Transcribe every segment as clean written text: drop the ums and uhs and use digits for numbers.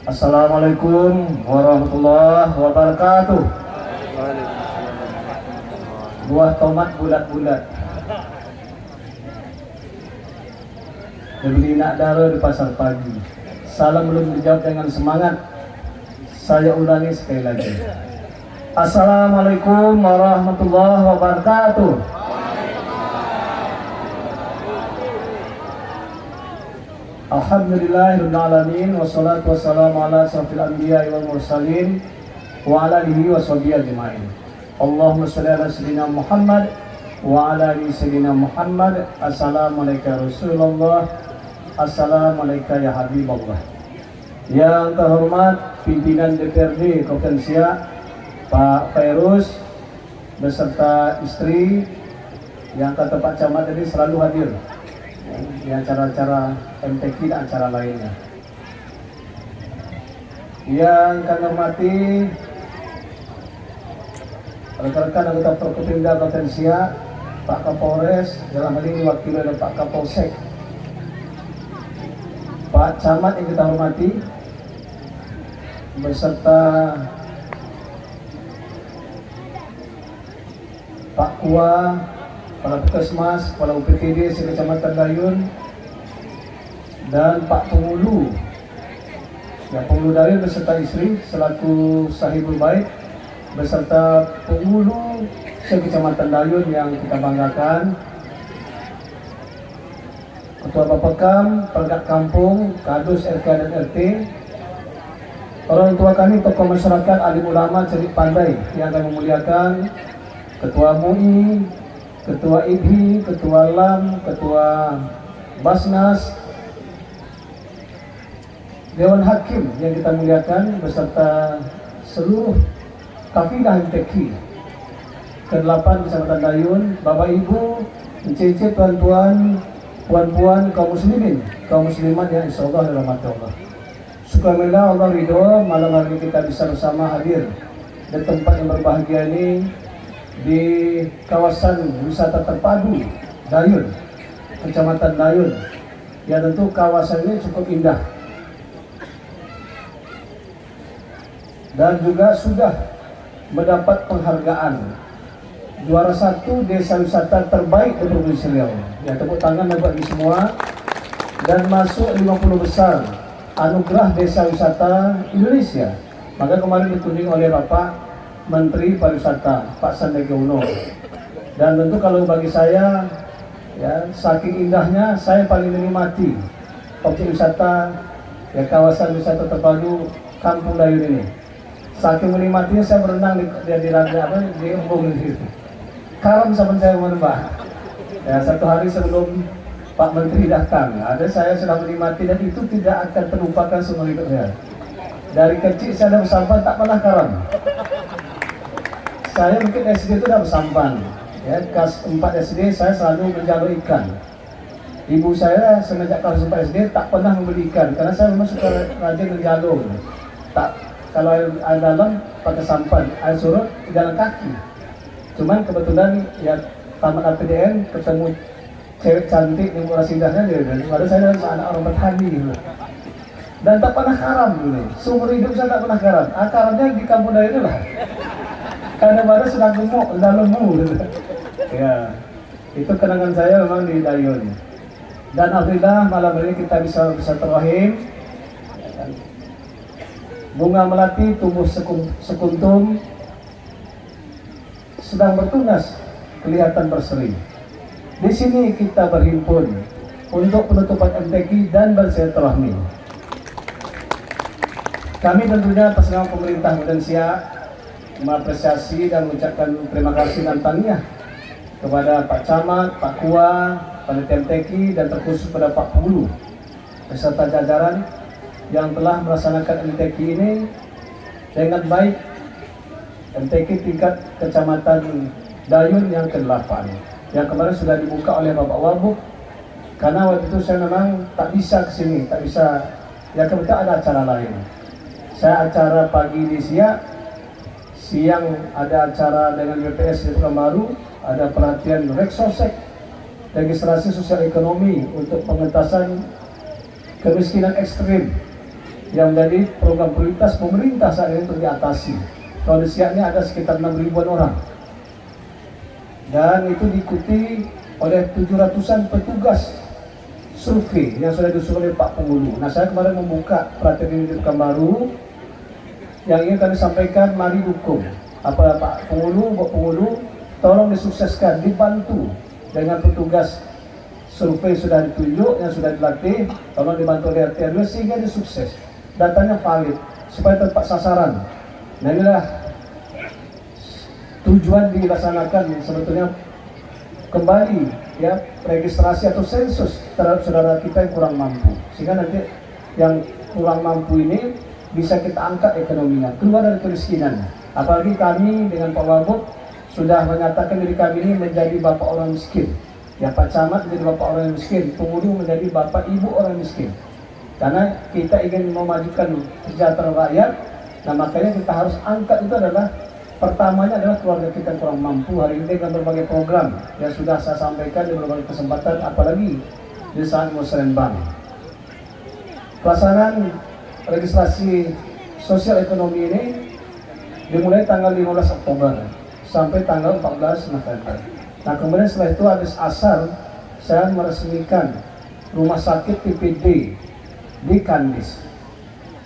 Assalamualaikum warahmatullahi wabarakatuh. Buah tomat bulat-bulat dibeli nak dara di pasar pagi. Salam belum dijawab dengan semangat. Saya ulangi sekali lagi. Assalamualaikum warahmatullahi wabarakatuh. Alhamdulillahirrahmanirrahim. Wassalatu wassalamu ala asyrafil anbiya'i wal mursalin wa ala alihi wa sahbihi ajma'in. Allahumma shalli ala sayyidina Muhammad wa ala ali sayyidina Muhammad. Assalamualaikum Rasulullah. Assalamualaikum ya Habiballah. Yang terhormat pimpinan DPRD Kabupaten Siak, Pak Fairuz beserta istri, yang kata Pak Camat tadi selalu hadir di acara-acara MTQ dan acara lainnya. Yang kami hormati rekan-rekan anggota Forkopimda Kabupaten Siak, Pak Kapolres, dalam hal ini wakil dari Pak Kapolsek, Pak Camat yang kita hormati, beserta Pak Kua, Kepala Puskesmas, Kepala UPTD Kecamatan Dayun, dan Pak Pengulu, Pengulu Dayun beserta istri selaku sahibul bait, beserta Pengulu Kecamatan Dayun yang kita banggakan, Ketua Bapekam, Perangkat Kampung, Kadus RK dan RT, orang tua kami, tokoh masyarakat, alim ulama, cerdik pandai yang kami muliakan, Ketua MUI, Ketua IBHI, Ketua LAM, Ketua Basnas, Dewan Hakim yang kita muliakan, beserta seluruh kafilah MTQ ke-8 Kecamatan Dayun, Bapak Ibu, Encik-encik, tuan-tuan, puan-puan, kaum muslimin, kaum muslimat yang insyaallah dirahmati Allah. Syukurlah Allah ridho malam hari ini kita bisa bersama hadir di tempat yang berbahagia ini, di kawasan wisata terpadu Dayun, Kecamatan Dayun. Ya tentu kawasan ini cukup indah dan juga sudah mendapat penghargaan juara 1 desa wisata terbaik di Provinsi Riau. Ya, tepuk tangan bagi semua, dan masuk 50 besar anugerah desa wisata Indonesia. Maka kemarin dikunjungi oleh Bapak Menteri Pariwisata Pak Sandiaga Uno. Dan tentu kalau bagi saya, ya, saking indahnya saya paling menikmati objek wisata, ya, kawasan wisata terpadu Kampung Dayun ini. Saking menikmatinya saya berenang di embung di situ. Karam sama saya menembak. Ya, satu hari sebelum Pak Menteri datang, ada saya sudah menikmati, dan itu tidak akan terlupakan seumur hidup saya. Dari kecil saya sudah bersampan, tak pernah karam. Saya mungkin SD itu sudah bersampan, ya, kelas 4 SD saya selalu menjalu ikan. Ibu saya semenjak kelas 4 SD tak pernah membeli ikan, karena saya memang suka rajin menjalu. Tak, kalau air dalam pakai sampan, air surut jalan kaki. Cuman kebetulan ya tamat APDN ketemu cewek cantik yang murah indahnya, baru saya anak orang bertani gitu. Dan tak pernah karam gitu. Seumur hidup saya tak pernah karam. Karamnya di Kampung Dayun lah. Karena baru sudah gemuk, sudah lembu gitu. Ya, itu kenangan saya memang di Dayun. Dan alhamdulillah malam ini kita bisa bersilaturahim. Bunga melati tumbuh sekuntum, sedang bertunas kelihatan berseri. Di sini kita berhimpun untuk penutupan MTQ dan bersilaturahmi. Kami tentunya atas nama pemerintah Kabupaten Siak mengapresiasi dan mengucapkan terima kasih dan tahniah kepada Pak Camat, Pak Kua, panitia MTQ, dan terkhusus pada Pak Pengulu beserta jajaran yang telah melaksanakan MTQ ini dengan baik. MTQ tingkat Kecamatan Dayun yang ke-8 yang kemarin sudah dibuka oleh Bapak Wabuk, karena waktu itu saya memang tak bisa kesini, tak bisa, ya kebetulan ada acara lain. Saya acara pagi di Siak, siang ada acara dengan BPS di Pekanbaru, ada pelatihan Reksosek, registrasi sosial ekonomi untuk pengentasan kemiskinan ekstrim yang menjadi program prioritas pemerintah saat ini untuk diatasi. Kalau di Siak ini ada sekitar 6 ribuan orang, dan itu diikuti oleh 700-an petugas survei yang sudah disusun oleh Pak Penghulu. Nah, saya kemarin membuka perhatian ini di Pekanbaru, yang ingin kami sampaikan, mari dukung apa Pak Penghulu, Pak Penghulu, tolong disukseskan, dibantu dengan petugas survei sudah ditunjuk, yang sudah dilatih, tolong dibantu oleh RT RW sehingga disukses, datanya valid, supaya tepat sasaran. Nah, inilah tujuan dilaksanakan sebetulnya kembali ya registrasi atau sensus terhadap saudara kita yang kurang mampu, sehingga nanti yang kurang mampu ini bisa kita angkat ekonominya, keluar dari kemiskinan. Apalagi kami dengan Pak Wabuk sudah menyatakan diri kami ini menjadi bapak orang miskin. Ya, Pak Camat menjadi bapak orang miskin, Penghulu menjadi bapak ibu orang miskin. Karena kita ingin memajukan kesejahteraan rakyat, nah makanya kita harus angkat itu adalah pertamanya adalah keluarga kita yang kurang mampu. Hari ini dengan berbagai program yang sudah saya sampaikan di berbagai kesempatan, apalagi di saat Musrembang. Pelaksanaan registrasi sosial ekonomi ini dimulai tanggal 15 Oktober sampai tanggal 14 November. Nah, kemudian setelah itu habis asar saya meresmikan rumah sakit TPD di Kandis.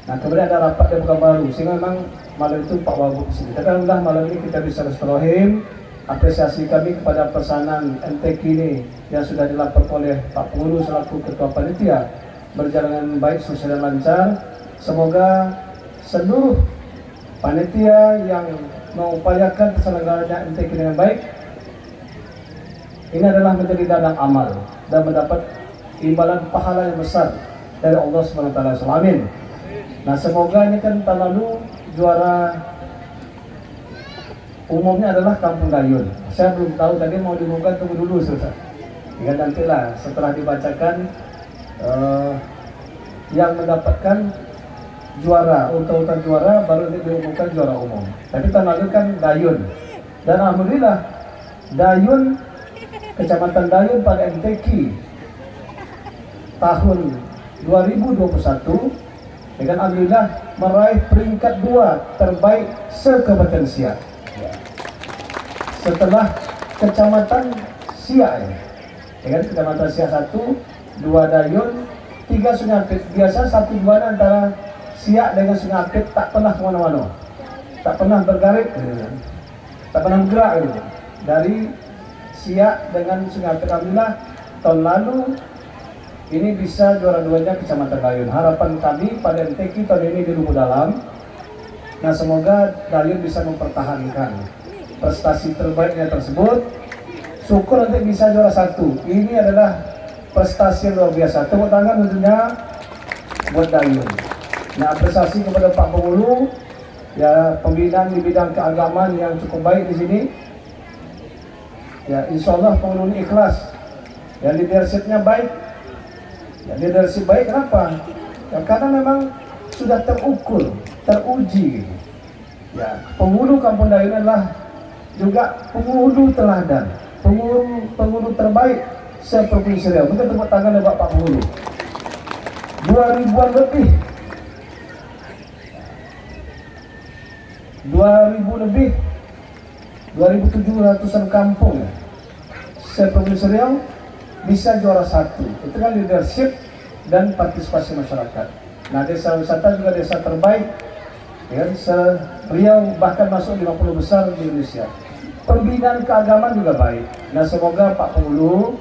Nah, kemudian ada rapat di Pekanbaru, sehingga memang malam itu Pak Wabuk di sini. Tapi alhamdulillah malam ini kita bisa bersilaturahim. Apresiasi kami kepada pesanan MTQ ini yang sudah dilaporkan oleh Pak Penghulu selaku Ketua Panitia berjalan dengan baik, sukses dan lancar. Semoga seluruh panitia yang mengupayakan penyelenggaraan MTQ dengan baik ini adalah menjadi ladang amal dan mendapat imbalan pahala yang besar dari Allah SWT. Amin. Nah, semoga ini kan tahun lalu juara umumnya adalah Kampung Dayun. Saya belum tahu, tadi mau diumumkan, tunggu dulu Ustaz. Ya, nantilah setelah dibacakan yang mendapatkan juara, urutan juara baru diumumkan juara umum. Tapi tahun lalu kan Dayun. Dan alhamdulillah Dayun, Kecamatan Dayun pada MTQ tahun 2021 dengan alhamdulillah meraih peringkat 2 terbaik se-Kabupaten Siak. Setelah Kecamatan Siak dengan Kecamatan Siak 1, 2 Dayun, 3 Sungai Apit. Biasa 1-2 antara Siak dengan Sungai Apit tak pernah kemana-mana, tak pernah bergarik, tak pernah bergerak gitu. Dari Siak dengan Sungai Apit, alhamdulillah tahun lalu ini bisa juara 2-nya Kecamatan Dayun. Harapan kami pada MTQ tahun ini di Lubuk Dalam. Nah, semoga Dayun bisa mempertahankan prestasi terbaiknya tersebut. Syukur nanti bisa juara 1. Ini adalah prestasi yang luar biasa. Tepuk tangan tentunya buat Dayun. Nah, apresiasi kepada Pak Penghulu, ya, pembinaan di bidang keagamaan yang cukup baik di sini. Ya, insya Allah Penghulu ini ikhlas. Ya, leadership-nya baik. Ya, leadership baik kenapa? Ya, karena memang sudah terukur, teruji. Ya, penghulu Kampung Dayun adalah juga penghulu teladan, penghulu terbaik se-Provinsi Riau. Mungkin tepuk tangan ya Pak Penghulu. 2000-an lebih, 2000 lebih, 2700-an kampung ya, se-Provinsi Riau bisa juara 1. Itu kan leadership dan partisipasi masyarakat. Nah, desa wisata juga desa terbaik ya, Riau bahkan masuk 50 besar di Indonesia. Pembinaan keagamaan juga baik. Nah, semoga Pak Penghulu,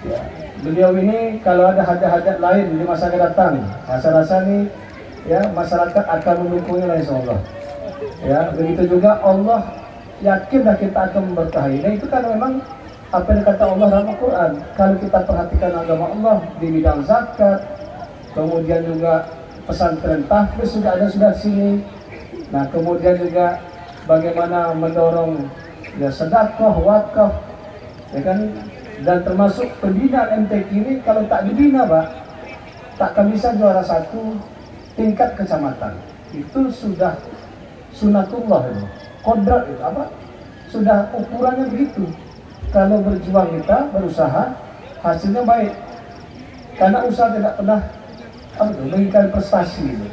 ya, beliau ini kalau ada hajat-hajat lain di masa akan datang, saya rasa nih ya masyarakat akan mendukungnya insyaallah. Ya, begitu juga Allah yakinlah kita akan memberkahi. Nah, itu kan memang apa yang kata Allah dalam Al-Quran. Kalau kita perhatikan agama Allah di bidang zakat, kemudian juga pesantren tahfiz sudah ada sudah sini. Nah, kemudian juga bagaimana mendorong ya sedekah, wakaf, ya kan, dan termasuk pembinaan MTQ ini kalau tak dibina Pak, tak akan bisa juara 1 tingkat kecamatan. Itu sudah sunatullah itu, kodrat itu apa? Sudah ukurannya begitu. Kalau berjuang kita, berusaha, hasilnya baik. Karena usaha tidak pernah mengingkari prestasi itu.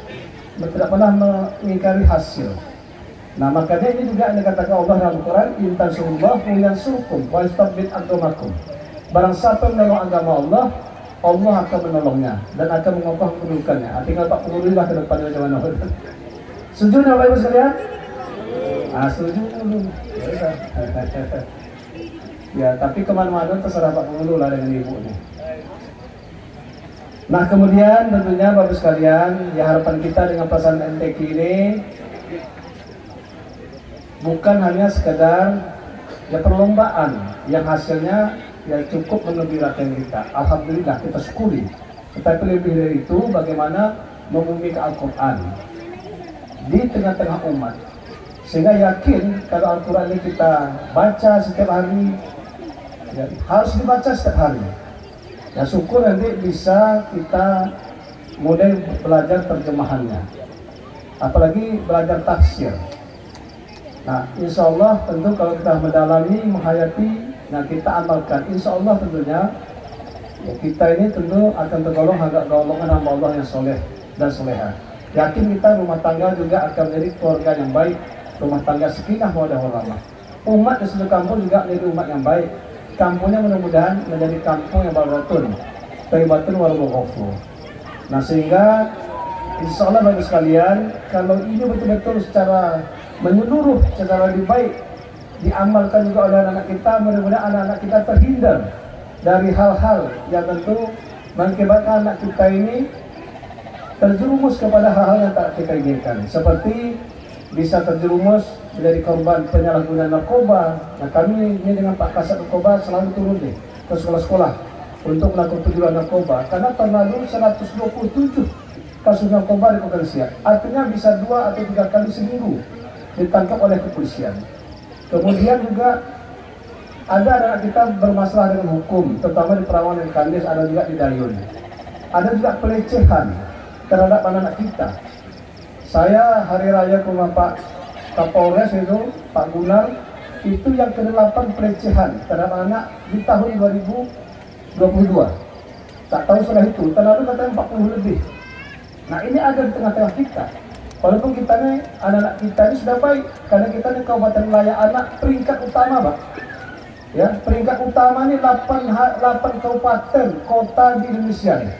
tidak pernah mengingkari hasil. Nah, makanya ini juga dikatakan Allah dalam Al-Quran, intan surullah yansurkum wa yastabbit agamakum. Barang siapa menolong agama Allah, Allah akan menolongnya dan akan mengokoh kedudukannya. Tinggal Pak Penghulu lah ke depan macam mana. Setuju Bapak Ibu sekalian? Setuju dulu. Ya, tapi kemana-mana terserah Pak Penghulu lah dengan Ibu nih. Nah, kemudian tentunya Bapak sekalian, ya harapan kita dengan pelaksanaan MTQ ini bukan hanya sekedar ya perlombaan yang hasilnya ya cukup mengembirakan kita. Alhamdulillah kita syukuri. Tetapi lebih dari itu bagaimana membumikan Al-Quran di tengah-tengah umat, sehingga yakin kalau Al-Quran ini kita baca setiap hari, ya, harus dibaca setiap hari. Ya syukur nanti bisa kita mulai belajar terjemahannya, apalagi belajar tafsir. Nah, insya Allah tentu kalau kita mendalami, menghayati, nah kita amalkan, insya Allah tentunya ya, kita ini tentu akan tergolong agak golongan hamba Allah yang soleh dan soleha. Yakin kita rumah tangga juga akan menjadi keluarga yang baik, rumah tangga sakinah mawaddah warahmah. Umat di seluruh kampung juga menjadi umat yang baik. Kampungnya mudah-mudahan menjadi kampung yang balratun, thayyibatun wal ghafur. Nah, sehingga insya Allah bagi sekalian, kalau ini betul-betul secara menyeluruh, secara lebih baik diamalkan juga oleh anak-anak kita, mudah-mudahan anak-anak kita terhindar dari hal-hal yang tentu mengakibatkan anak kita ini terjerumus kepada hal-hal yang tak kita inginkan, seperti bisa terjerumus menjadi korban penyalahgunaan narkoba. Nah, kami ini dengan Pak Kasat Narkoba selalu turun deh ke sekolah-sekolah untuk melakukan penjualan narkoba, karena tahun lalu 127 kasus narkoba di Kota Siak, artinya bisa 2 atau 3 kali seminggu ditangkap oleh kepolisian. Kemudian juga ada anak kita bermasalah dengan hukum, terutama di Perawan dan Kandis, ada juga di Dayun. Ada juga pelecehan terhadap anak-anak kita. Saya hari raya ke rumah Pak Kapolres itu, Pak Gunar, itu yang ke-8 pelecehan terhadap anak di tahun 2022. Tak tahu setelah itu, tahun lalu katanya 40 lebih. Nah, ini ada di tengah-tengah kita. Walaupun kita nih, anak-anak kita ini sudah baik, karena kita nih Kabupaten Layak Anak peringkat utama, Pak. Ya, peringkat utama nih 8 kabupaten kota di Indonesia nih.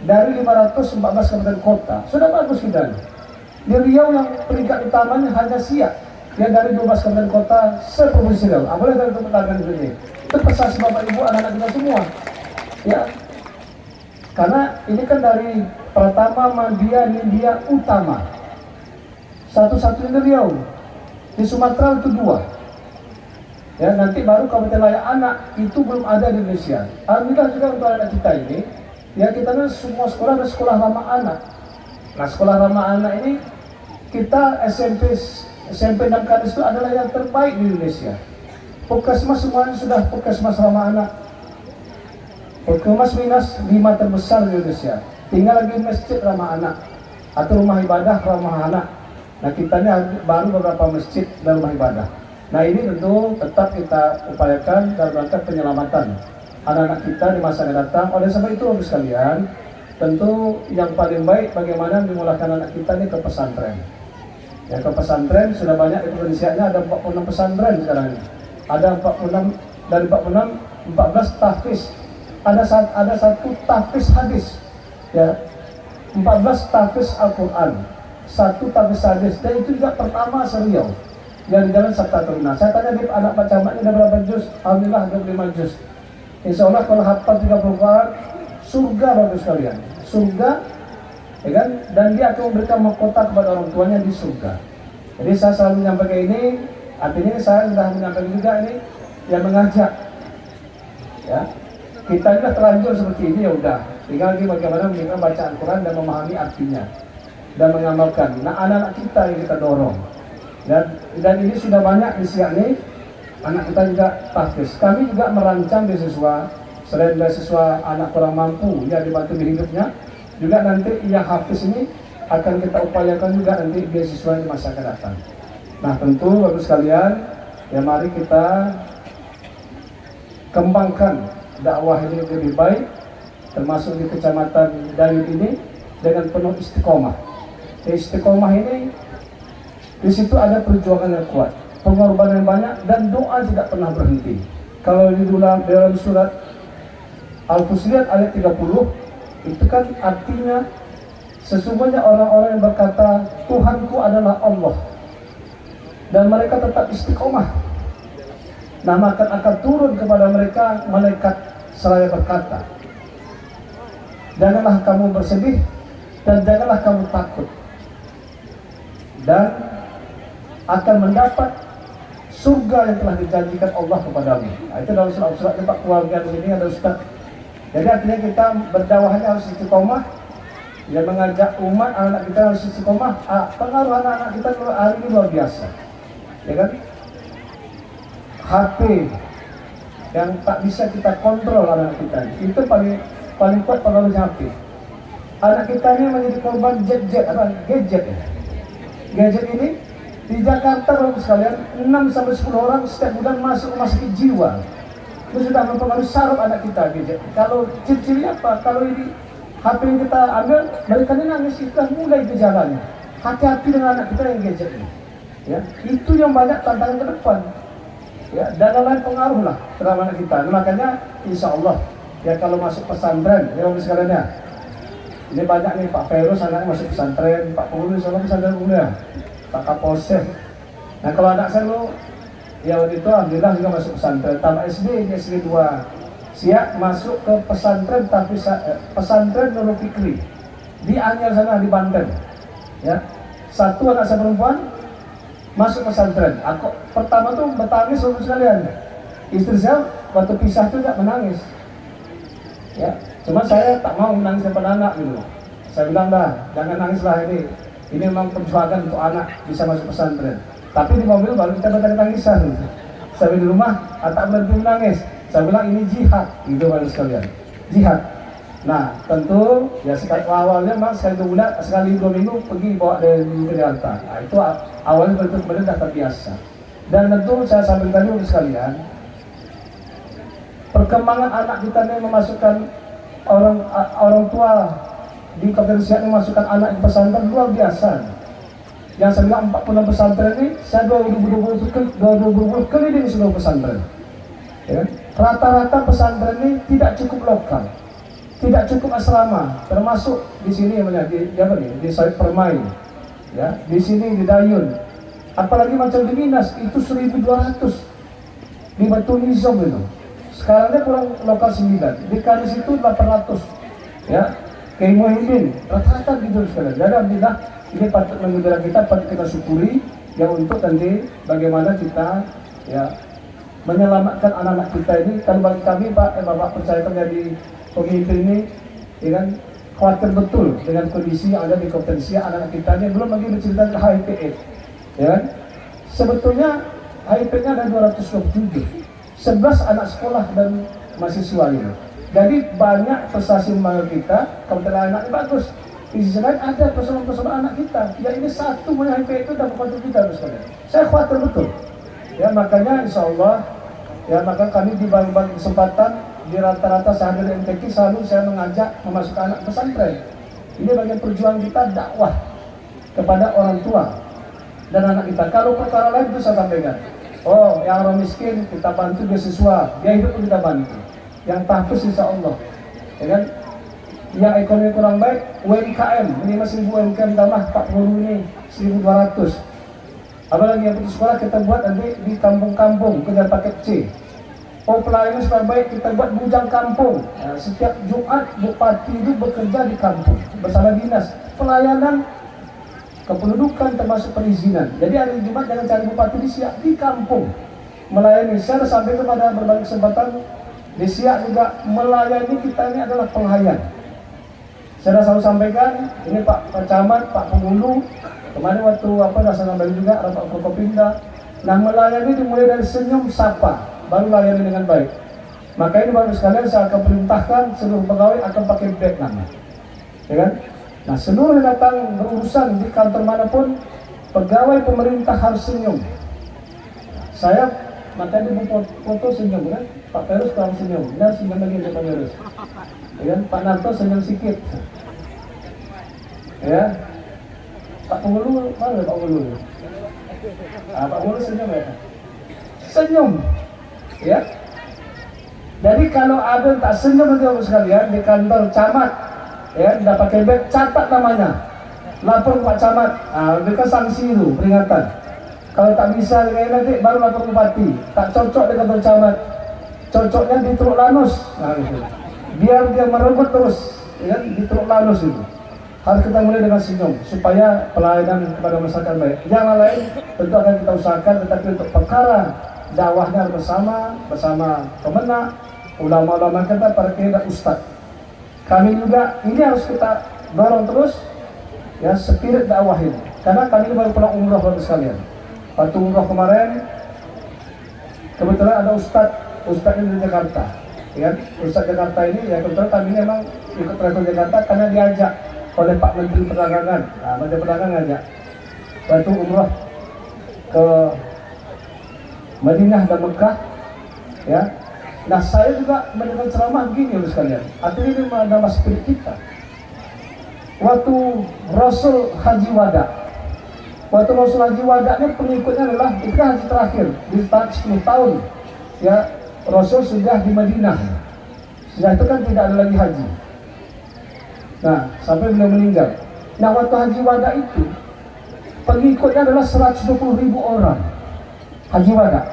Dari 514 kabupaten kota, sudah bagus kita nih. Di Riau yang peringkat utamanya hanya Siak, yang dari 12 kabupaten kota se-Provinsi Riau. Boleh dari tepuk tangan di sini. Itu prestasi Bapak Ibu, anak-anak kita semua. Ya, karena ini kan dari Pratama, Mandia, Nindya, Utama. Satu-satunya di Riau. Di Sumatera itu 2. Ya, nanti baru Kabupaten Layak Anak itu belum ada di Indonesia. Alhamdulillah juga untuk anak kita ini, ya kita kan semua sekolah ada sekolah ramah anak. Nah, sekolah ramah anak ini kita SMP 6 Kadis itu adalah yang terbaik di Indonesia. Puskesmas semuanya sudah puskesmas ramah anak. Puskesmas minus 5 terbesar di Indonesia. Tinggal lagi masjid ramah anak atau rumah ibadah ramah anak. Nah, kita ini baru beberapa masjid dan rumah ibadah. Nah, ini tentu tetap kita upayakan dalam rangka penyelamatan anak-anak kita di masa yang datang. Oleh sebab itu, Bapak sekalian, tentu yang paling baik bagaimana memulahkan anak kita ini ke pesantren. Ya, ke pesantren sudah banyak di Indonesia, ada 46 pesantren sekarang ini. Ada 46, dari 46, 14 tahfiz. Ada satu tahfiz hadis. Ya, 14 tahfiz Al-Quran, 1 tahfiz hadis, dan itu juga pertama serial yang di Jalan Sabta Teruna. Saya tanya di anak Pak Camat ini ada berapa juz? Alhamdulillah 25 juz. Insya Allah kalau hafal 30 kali, surga Bapak sekalian, surga, ya kan? Dan dia akan memberikan mahkota kepada orang tuanya di surga. Jadi saya selalu menyampaikan ini, artinya saya sudah menyampaikan juga ini, yang mengajak, ya kita juga terlanjur seperti ini, ya udah, tinggal lagi bagaimana mereka baca Al-Quran dan memahami artinya dan mengamalkan. Nah, anak-anak kita yang kita dorong, dan ini sudah banyak di Siak nih. Anak kita juga tahfiz. Kami juga merancang beasiswa, selain beasiswa anak kurang mampu yang dibantu di hidupnya, juga nanti yang hafiz ini akan kita upayakan juga nanti beasiswa di masa akan datang. Nah, tentu Bapak sekalian, ya mari kita kembangkan dakwah ini lebih baik, termasuk di Kecamatan Dayun ini dengan penuh istiqomah. Istiqomah ini di situ ada perjuangan yang kuat, pengorbanan yang banyak, dan doa tidak pernah berhenti. Kalau di dalam surat Al-Fussilat ayat 30 itu kan artinya sesungguhnya orang-orang yang berkata Tuhanku adalah Allah dan mereka tetap istiqomah, nah maka akan turun kepada mereka malaikat seraya berkata, janganlah kamu bersedih dan janganlah kamu takut, dan akan mendapat surga yang telah dijanjikan Allah kepadamu. Nah, itu dalam surat Pak keluarga di sini ada Ustaz. Jadi artinya kita berdakwahnya harus istiqomah, ya mengajak umat anak kita harus istiqomah. Pengaruh anak-anak kita hari ini luar biasa, ya kan? HP yang tak bisa kita kontrol anak kita, itu paling kuat pengaruhnya HP. Anak kita ini menjadi korban gadget ya. Gadget ini di Jakarta Bapak sekalian 6-10 orang setiap bulan masuk rumah sakit jiwa. Itu sudah mempengaruhi saraf anak kita gadget. Kalau ciri-ciri apa? Kalau ini HP yang kita ambil, mereka nangis, itu mulai gejalanya. Hati-hati dengan anak kita yang gadget ini. Ya, itu yang banyak tantangan ke depan. Ya, dan lain pengaruh lah terhadap anak kita. Nah, makanya insya Allah ya kalau masuk pesantren, ya Bapak sekalian ya. Ini banyak nih Pak Ferus anaknya masuk pesantren, Pak Pengurus sama pesantren muda, Pak Kapolsek. Nah kalau anak saya lo, ya waktu itu alhamdulillah juga masuk pesantren, tamat SD, SD 2, siap masuk ke pesantren tapi pesantren Nurul Fikri di Anyar sana di Banten. Ya, satu anak saya perempuan masuk pesantren. Aku pertama tuh bertangis Bapak sekalian. Istri saya waktu pisah tuh nggak menangis. Ya, cuma saya tak mau menangis depan anak gitu. Saya bilang dah, jangan nangislah ini. Ini memang perjuangan untuk anak bisa masuk pesantren. Tapi di mobil baru kita bertangis-tangisan. Sampai di rumah, tak berhenti menangis. Saya bilang ini jihad, gitu Bapak sekalian. Jihad. Nah, tentu ya sekali awalnya memang sekali 2 bulan, sekali 2 minggu pergi bawa dari Jakarta. Nah, itu awalnya betul-betul dah terbiasa. Dan tentu saya sambil tadi Bapak sekalian, perkembangan anak kita ini memasukkan orang tua di Kabupaten memasukkan anak di pesantren luar biasa. Yang saya bilang 40 pesantren ini, saya 2020 keliling seluruh pesantren. Ya. Rata-rata pesantren ini tidak cukup lokal, tidak cukup asrama, termasuk di sini di Said Permai, ya, di sini di Dayun. Apalagi macam di Minas itu 1.200 di Batu Nizam itu. Sekarangnya kurang lokal 9, di Kanis itu 800, ya, Kiai Muhyiddin, rata-rata gitu sekalian. Jadi alhamdulillah ini patut mengembirakan kita, patut kita syukuri, ya untuk nanti bagaimana kita ya menyelamatkan anak-anak kita ini. Kalau bagi kami Bapak percaya kami jadi pemimpin ini, ya kan, khawatir betul dengan kondisi yang ada di Kabupaten anak-anak kita ini. Belum lagi bercerita ke HIV/AIDS, ya kan. Sebetulnya HIV-nya ada 227. 11 anak sekolah dan mahasiswa ini. Jadi banyak prestasi membangun kita, kebetulan anak ini bagus. Di sisi lain ada persoalan-persoalan anak kita. Ya ini satu HIV itu dapat membantu kita sekalian. Saya khawatir betul. Ya makanya insya Allah, ya maka kami di berbagai kesempatan di rata-rata sehari di MTQ selalu saya mengajak memasukkan anak pesantren. Ini bagian perjuangan kita dakwah kepada orang tua dan anak kita. Kalau perkara lain itu saya sampaikan. Oh, yang orang miskin kita bantu beasiswa, dia hidup pun kita bantu. Yang tahfiz insya Allah, ya kan? Yang ekonomi kurang baik, UMKM minimal 1.000 UMKM tambah Pak Guru ini 1.200. Apalagi yang putus sekolah kita buat nanti di kampung-kampung kerja paket C. Oh, pelayanan supaya baik kita buat bujang kampung. Nah, setiap Jumat bupati itu bekerja di kampung bersama dinas pelayanan kependudukan termasuk perizinan. Jadi hari Jumat jangan cari bupati di Siak, di kampung melayani. Saya sampai kepada berbagai kesempatan di Siak juga melayani kita ini adalah penghayat. Saya selalu sampaikan ini Pak Camat, Pak Penghulu kemarin waktu saya sampaikan juga ada Pak Forkopimda. Nah melayani dimulai dari senyum sapa, baru layani dengan baik. Maka ini baru sekalian saya akan perintahkan seluruh pegawai akan pakai beg nama, ya kan? Nah seluruh yang datang berurusan di kantor manapun, pegawai pemerintah harus senyum. Saya makanya di foto senyum kan, Pak Ferus kurang senyum, dan senyum lagi Pak Ferus. Ya, Pak Narto senyum sedikit. Ya, Pak Pengulu, mana Pak Pengulu? Pak Pengulu senyum ya? Senyum, ya. Jadi kalau ada yang tak senyum nanti sekalian di kantor camat, ya, tidak pakai beg, catat namanya, lapor ke Pak Camat, berikan sanksi itu, peringatan. Kalau tak bisa kayak nanti baru lapor ke bupati, tak cocok di kantor camat, cocoknya di Teluk Lanus, gitu. Biar dia merebut terus, ya, di Teluk Lanus itu. Harus kita mulai dengan senyum supaya pelayanan kepada masyarakat baik. Yang lain tentu akan kita usahakan, tetapi untuk perkara dakwahnya bersama pemenang, ulama-ulama kita, para kiai dan ustaz. Kami juga ini harus kita dorong terus, ya, spirit dakwah ini. Karena kami ini baru pulang umroh baru sekalian. Waktu umroh kemarin, kebetulan ada ustaz ini di Jakarta, ya, ustaz Jakarta ini, ya, kebetulan kami ini memang ikut travel Jakarta karena diajak oleh Pak Menteri Perdagangan. Menteri Perdagangan ngajak waktu umroh ke Madinah dan Mekah, ya. Nah, saya juga mendengar ceramah begini oleh sekalian. Artinya ini menambah spirit kita. Waktu Rasul Haji Wada, ini pengikutnya adalah itu kan haji terakhir di tahun 10 tahun, ya, Rasul sudah di Madinah. Sudah itu kan tidak ada lagi haji. Nah, sampai beliau meninggal. Nah, waktu Haji Wada itu pengikutnya adalah 120.000 orang. Haji Wada.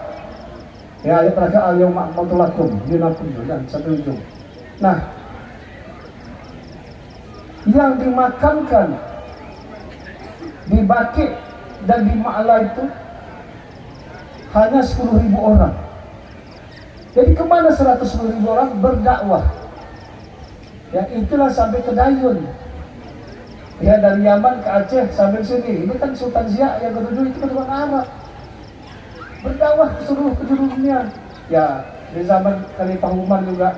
Ya, ayat terakhir al-yawma akmaltu lakum dinakum dan sampai ujung. Nah, yang dimakamkan di Baqi dan di Ma'la itu hanya 10.000 orang. Jadi kemana 110.000 orang berdakwah? Ya, itulah sampai ke Dayun. Ya, dari Yaman ke Aceh sampai sini. Ini kan Sultan Siak yang ketujuh itu keturunan Arab. Berdakwah ke seluruh penjuru dunia. Ya, di zaman Khalifah Umar juga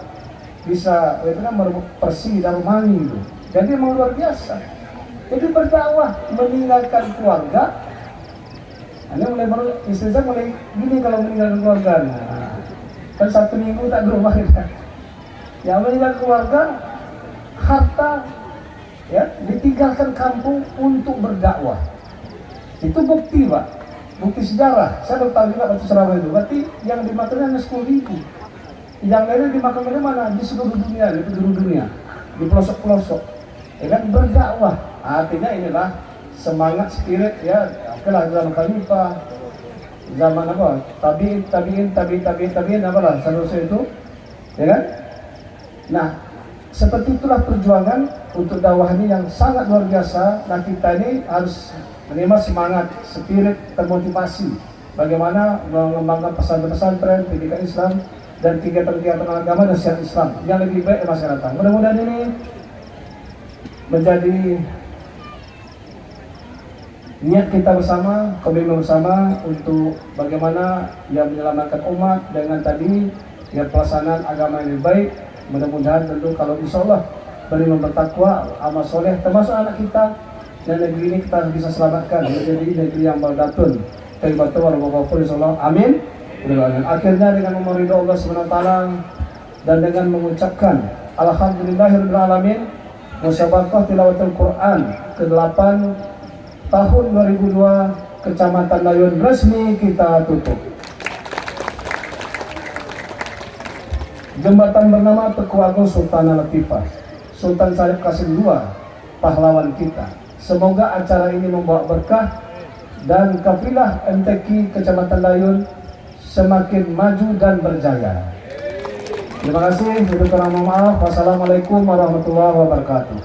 bisa, itu kan Persi dan Romawi itu. Jadi memang luar biasa. Jadi berdakwah, meninggalkan keluarga. Ini mulai istri saya mulai gini kalau meninggalkan keluarga. Nah, kan 1 minggu tak di rumah kita. Ya, meninggalkan keluarga, harta, ya, ditinggalkan kampung untuk berdakwah. Itu bukti, Pak, bukti sejarah. Saya baru tahu juga waktu ceramah itu. Berarti yang dimakamkan hanya 10.000. Yang lainnya dimakamkan di mana? Di seluruh dunia, di penjuru dunia, di pelosok-pelosok. Ya kan, berdakwah. Artinya inilah semangat spirit, ya. Oke lah, zaman Khalifah, zaman apa? Tabiin apa lah, seterusnya itu, ya kan? Nah, seperti itulah perjuangan untuk dakwah ini yang sangat luar biasa. Nah, kita ini harus menerima semangat, spirit, termotivasi bagaimana mengembangkan pesantren-pesantren, pendidikan Islam, dan kegiatan-kegiatan agama dan syariat Islam yang lebih baik di masa datang. Mudah-mudahan ini menjadi niat kita bersama, komitmen bersama untuk bagaimana yang menyelamatkan umat dengan tadi yang pelaksanaan agama yang lebih baik. Mudah-mudahan tentu kalau insya Allah beriman bertakwa, amal soleh, termasuk anak kita, dan negeri ini kita bisa selamatkan menjadi negeri yang baldatun kalimatu warahmatullahi wabarakatuh. Amin. Akhirnya dengan memohon ridho Allah SWT dan dengan mengucapkan alhamdulillahirabbil alamin, musyabaqah tilawatul Quran ke-8 tahun 2002 Kecamatan Layun resmi kita tutup. Jembatan bernama Teku Agung Sultan Latifah, Sultan Syarif Qasim II, pahlawan kita. Semoga acara ini membawa berkah dan kafilah MTQ Kecamatan Layun semakin maju dan berjaya. Terima kasih. Mohon maaf. Wassalamualaikum warahmatullahi wabarakatuh.